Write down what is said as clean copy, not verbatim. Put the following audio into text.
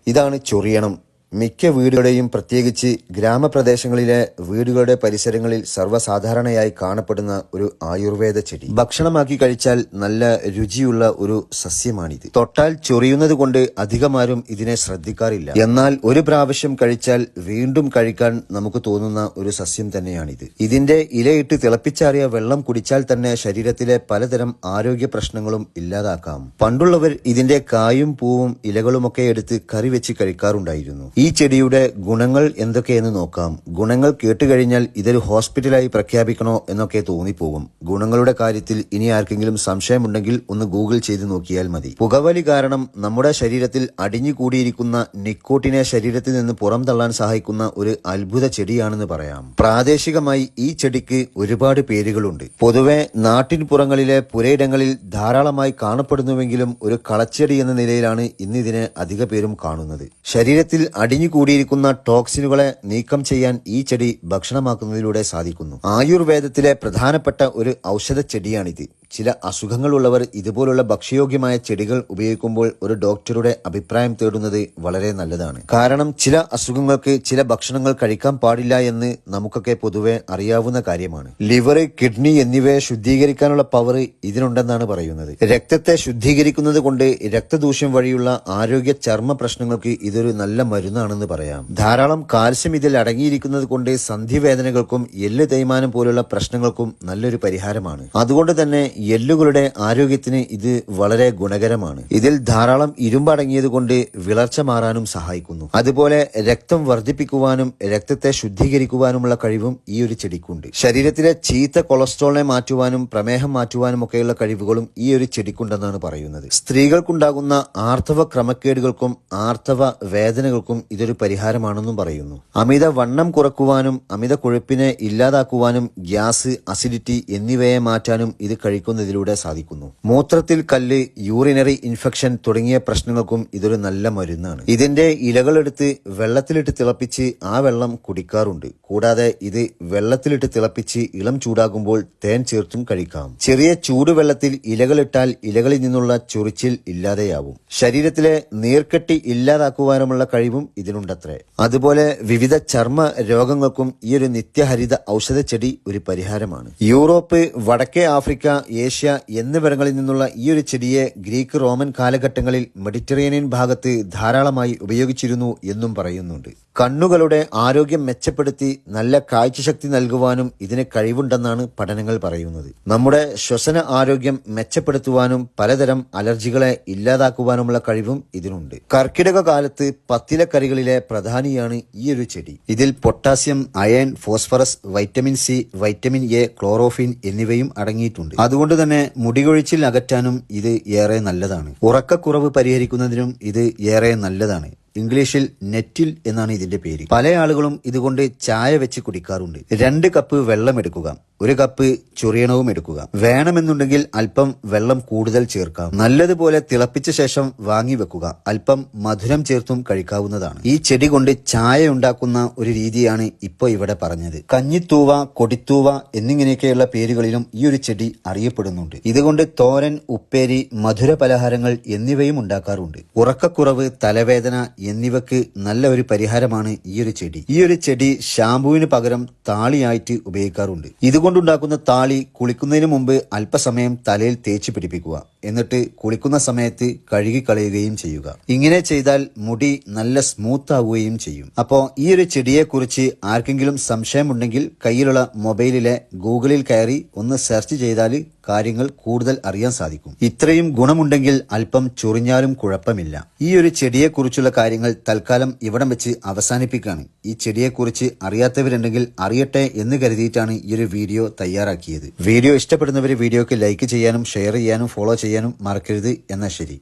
ഇതാണ് ചൊറിയണം. മിക്ക വീടുകളുടെയും പ്രത്യേകിച്ച് ഗ്രാമപ്രദേശങ്ങളിലെ വീടുകളുടെ പരിസരങ്ങളിൽ സർവ്വസാധാരണയായി കാണപ്പെടുന്ന ഒരു ആയുർവേദ ചെടി. ഭക്ഷണമാക്കി കഴിച്ചാൽ നല്ല രുചിയുള്ള ഒരു സസ്യമാണിത്. തൊട്ടാൽ ചൊറിയുന്നത് കൊണ്ട് അധികമാരും ഇതിനെ ശ്രദ്ധിക്കാറില്ല. എന്നാൽ ഒരു പ്രാവശ്യം കഴിച്ചാൽ വീണ്ടും കഴിക്കാൻ നമുക്ക് തോന്നുന്ന ഒരു സസ്യം തന്നെയാണിത്. ഇതിന്റെ ഇലയിട്ട് തിളപ്പിച്ചാറിയ വെള്ളം കുടിച്ചാൽ തന്നെ ശരീരത്തിലെ പലതരം ആരോഗ്യ പ്രശ്നങ്ങളും ഇല്ലാതാക്കാം. പണ്ടുള്ളവർ ഇതിന്റെ കായും പൂവും ഇലകളുമൊക്കെ എടുത്ത് കറി വെച്ച് കഴിക്കാറുണ്ടായിരുന്നു. ഈ ചെടിയുടെ ഗുണങ്ങൾ എന്തൊക്കെയെന്ന് നോക്കാം. ഗുണങ്ങൾ കേട്ടുകഴിഞ്ഞാൽ ഇതൊരു ഹോസ്പിറ്റലായി പ്രഖ്യാപിക്കണോ എന്നൊക്കെ തോന്നിപ്പോകും. ഗുണങ്ങളുടെ കാര്യത്തിൽ ഇനി ആർക്കെങ്കിലും സംശയമുണ്ടെങ്കിൽ ഒന്ന് ഗൂഗിൾ ചെയ്ത് നോക്കിയാൽ മതി. പുകവലി കാരണം നമ്മുടെ ശരീരത്തിൽ അടിഞ്ഞുകൂടിയിരിക്കുന്ന നിക്കോട്ടിനെ ശരീരത്തിൽ നിന്ന് പുറംതള്ളാൻ സഹായിക്കുന്ന ഒരു അത്ഭുത ചെടിയാണെന്ന് പറയാം. പ്രാദേശികമായി ഈ ചെടിക്ക് ഒരുപാട് പേരുകളുണ്ട്. പൊതുവെ നാട്ടിൻപുറങ്ങളിലെ പുരയിടങ്ങളിൽ ധാരാളമായി കാണപ്പെടുന്നുവെങ്കിലും ഒരു കളച്ചെടി എന്ന നിലയിലാണ് ഇന്നിതിനെ അധിക പേരും കാണുന്നത്. ശരീരത്തിൽ അടിഞ്ഞുകൂടിയിരിക്കുന്ന ടോക്സിനുകളെ നീക്കം ചെയ്യാൻ ഈ ചെടി ഭക്ഷണമാക്കുന്നതിലൂടെ സാധിക്കുന്നു. ആയുർവേദത്തിലെ പ്രധാനപ്പെട്ട ഒരു ഔഷധ ചെടിയാണിത്. ചില അസുഖങ്ങളുള്ളവർ ഇതുപോലുള്ള ഭക്ഷ്യയോഗ്യമായ ചെടികൾ ഉപയോഗിക്കുമ്പോൾ ഒരു ഡോക്ടറുടെ അഭിപ്രായം തേടുന്നത് വളരെ നല്ലതാണ്. കാരണം ചില അസുഖങ്ങൾക്ക് ചില ഭക്ഷണങ്ങൾ കഴിക്കാൻ പാടില്ല എന്ന് നമുക്കൊക്കെ പൊതുവെ അറിയാവുന്ന കാര്യമാണ്. ലിവർ, കിഡ്നി എന്നിവയെ ശുദ്ധീകരിക്കാനുള്ള പവർ ഇതിനുണ്ടെന്നാണ് പറയുന്നത്. രക്തത്തെ ശുദ്ധീകരിക്കുന്നത് കൊണ്ട് രക്തദൂഷ്യം വഴിയുള്ള ആരോഗ്യ ചർമ്മ പ്രശ്നങ്ങൾക്ക് ഇതൊരു നല്ല മരുന്നാണെന്ന് പറയാം. ധാരാളം കാൽസ്യം ഇതിൽ അടങ്ങിയിരിക്കുന്നത് കൊണ്ട് സന്ധിവേദനകൾക്കും എല്ല് തേയ്മാനം പോലുള്ള പ്രശ്നങ്ങൾക്കും നല്ലൊരു പരിഹാരമാണ്. അതുകൊണ്ട് തന്നെ എല്ലുകളുടെ ആരോഗ്യത്തിന് ഇത് വളരെ ഗുണകരമാണ്. ഇതിൽ ധാരാളം ഇരുമ്പ് അടങ്ങിയത് കൊണ്ട് വിളർച്ച മാറാനും സഹായിക്കുന്നു. അതുപോലെ രക്തം വർദ്ധിപ്പിക്കുവാനും രക്തത്തെ ശുദ്ധീകരിക്കുവാനുമുള്ള കഴിവും ഈ ഒരു ചെടിക്കുണ്ട്. ശരീരത്തിലെ ചീത്ത കൊളസ്ട്രോളിനെ മാറ്റുവാനും പ്രമേഹം മാറ്റുവാനും ഒക്കെയുള്ള കഴിവുകളും ഈ ഒരു ചെടിക്കുണ്ടെന്നാണ് പറയുന്നത്. സ്ത്രീകൾക്കുണ്ടാകുന്ന ആർത്തവ ക്രമക്കേടുകൾക്കും ആർത്തവ വേദനകൾക്കും ഇതൊരു പരിഹാരമാണെന്നും പറയുന്നു. അമിത വണ്ണം കുറക്കുവാനും അമിത കൊഴുപ്പിനെ ഇല്ലാതാക്കുവാനും ഗ്യാസ്, അസിഡിറ്റി എന്നിവയെ മാറ്റാനും ഇത് കഴിക്കുന്നതിലൂടെ സാധിക്കുന്നു. മൂത്രത്തിൽ കല്ല്, യൂറിനറി ഇൻഫെക്ഷൻ തുടങ്ങിയ പ്രശ്നങ്ങൾക്കും ഇതൊരു നല്ല മരുന്നാണ്. ഇതിന്റെ ഇലകളെടുത്ത് വെള്ളത്തിലിട്ട് തിളപ്പിച്ച് ആ വെള്ളം കുടിക്കാറുണ്ട്. കൂടാതെ ഇത് വെള്ളത്തിലിട്ട് തിളപ്പിച്ച് ഇളം ചൂടാകുമ്പോൾ തേൻ ചേർത്തും കഴിക്കാം. ചെറിയ ചൂടുവെള്ളത്തിൽ ഇലകളിട്ടാൽ ഇലകളിൽ നിന്നുള്ള ചൊറിച്ചിൽ ഇല്ലാതെയാവും. ശരീരത്തിലെ നീർക്കെട്ടി ഇല്ലാതാക്കുവാനുമുള്ള കഴിവും ഇതിനുണ്ടത്രേ. അതുപോലെ വിവിധ ചർമ്മ രോഗങ്ങൾക്കും ഈ ഒരു നിത്യഹരിത ഔഷധ ചെടി ഒരു പരിഹാരമാണ്. യൂറോപ്പ്, വടക്കേ ആഫ്രിക്ക, ഏഷ്യ എന്നിവിടങ്ങളിൽ നിന്നുള്ള ഈ ഒരു ചെടിയെ ഗ്രീക്ക്, റോമൻ കാലഘട്ടങ്ങളിൽ മെഡിറ്ററേനിയൻ ഭാഗത്ത് ധാരാളമായി ഉപയോഗിച്ചിരുന്നു എന്നും പറയുന്നുണ്ട്. കണ്ണുകളുടെ ആരോഗ്യം മെച്ചപ്പെടുത്തി നല്ല കാഴ്ചശക്തി നൽകുവാനും ഇതിന് കഴിവുണ്ടെന്നാണ് പഠനങ്ങൾ പറയുന്നത്. നമ്മുടെ ശ്വസന ആരോഗ്യം മെച്ചപ്പെടുത്തുവാനും പലതരം അലർജികളെ ഇല്ലാതാക്കുവാനുമുള്ള കഴിവും ഇതിനുണ്ട്. കർക്കിടക കാലത്ത് പത്തിലക്കറികളിലെ പ്രധാനിയാണ് ഈ ഒരു ചെടി. ഇതിൽ potassium, iron, phosphorus, vitamin C, vitamin A, chlorophyll എന്നിവയും അടങ്ങിയിട്ടുണ്ട്. അതുകൊണ്ട് തന്നെ മുടികൊഴിച്ചിൽ അകറ്റാനും ഇത് ഏറെ നല്ലതാണ്. ഉറക്കക്കുറവ് പരിഹരിക്കുന്നതിനും ഇത് ഏറെ നല്ലതാണ്. ഇംഗ്ലീഷിൽ നെറ്റിൽ എന്നാണ് ഇതിന്റെ പേര്. പല ആളുകളും ഇതുകൊണ്ട് ചായ വെച്ച് കുടിക്കാറുണ്ട്. 2 കപ്പ് വെള്ളം എടുക്കുക, 1 കപ്പ് ചൊറിയണവും എടുക്കുക. വേണമെന്നുണ്ടെങ്കിൽ അല്പം വെള്ളം കൂടുതൽ ചേർക്കാം. നല്ലതുപോലെ തിളപ്പിച്ച ശേഷം വാങ്ങി വെക്കുക. അല്പം മധുരം ചേർത്തും കഴിക്കാവുന്നതാണ്. ഈ ചെടി കൊണ്ട് ചായ ഉണ്ടാക്കുന്ന ഒരു രീതിയാണ് ഇപ്പോൾ ഇവിടെ പറഞ്ഞത്. കഞ്ഞിത്തൂവ, കൊടിത്തൂവ എന്നിങ്ങനെയൊക്കെയുള്ള പേരുകളിലും ഈ ഒരു ചെടി അറിയപ്പെടുന്നുണ്ട്. ഇതുകൊണ്ട് തോരൻ, ഉപ്പേരി, മധുര പലഹാരങ്ങൾ എന്നിവയും ഉണ്ടാക്കാറുണ്ട്. ഉറക്കക്കുറവ്, തലവേദന എന്നിവക്ക് നല്ല ഒരു പരിഹാരമാണ് ഈ ഒരു ചെടി. ഈ ഒരു ചെടി ഷാമ്പുവിന് പകരം താളിയായിട്ട് ഉപയോഗിക്കാറുണ്ട്. ഇതുകൊണ്ടുണ്ടാക്കുന്ന താളി കുളിക്കുന്നതിന് മുമ്പ് അല്പസമയം തലയിൽ തേച്ച് പിടിപ്പിക്കുക. എന്നിട്ട് കുളിക്കുന്ന സമയത്ത് കഴുകിക്കളയുകയും ചെയ്യുക. ഇങ്ങനെ ചെയ്താൽ മുടി നല്ല സ്മൂത്ത് ആവുകയും ചെയ്യും. അപ്പോൾ ഈ ഒരു ചെടിയെക്കുറിച്ച് ആർക്കെങ്കിലും സംശയമുണ്ടെങ്കിൽ കയ്യിലുള്ള മൊബൈലിലെ ഗൂഗിളിൽ കയറി ഒന്ന് സെർച്ച് ചെയ്താൽ കാര്യങ്ങൾ കൂടുതൽ അറിയാൻ സാധിക്കും. ഇത്രയും ഗുണമുണ്ടെങ്കിൽ അല്പം ചൊറിഞ്ഞാലും കുഴപ്പമില്ല. ഈ ഒരു ചെടിയെക്കുറിച്ചുള്ള കാര്യങ്ങൾ തൽക്കാലം ഇവിടം വെച്ച് അവസാനിപ്പിക്കുകയാണ്. ഈ ചെടിയെക്കുറിച്ച് അറിയാത്തവരുണ്ടെങ്കിൽ അറിയട്ടെ എന്ന് കരുതിയിട്ടാണ് ഈ ഒരു വീഡിയോ തയ്യാറാക്കിയത്. വീഡിയോ ഇഷ്ടപ്പെടുന്നവർ വീഡിയോക്ക് ലൈക്ക് ചെയ്യാനും ഷെയർ ചെയ്യാനും ഫോളോ ചെയ്യാനും മറക്കരുത്. എന്നാൽ ശരി.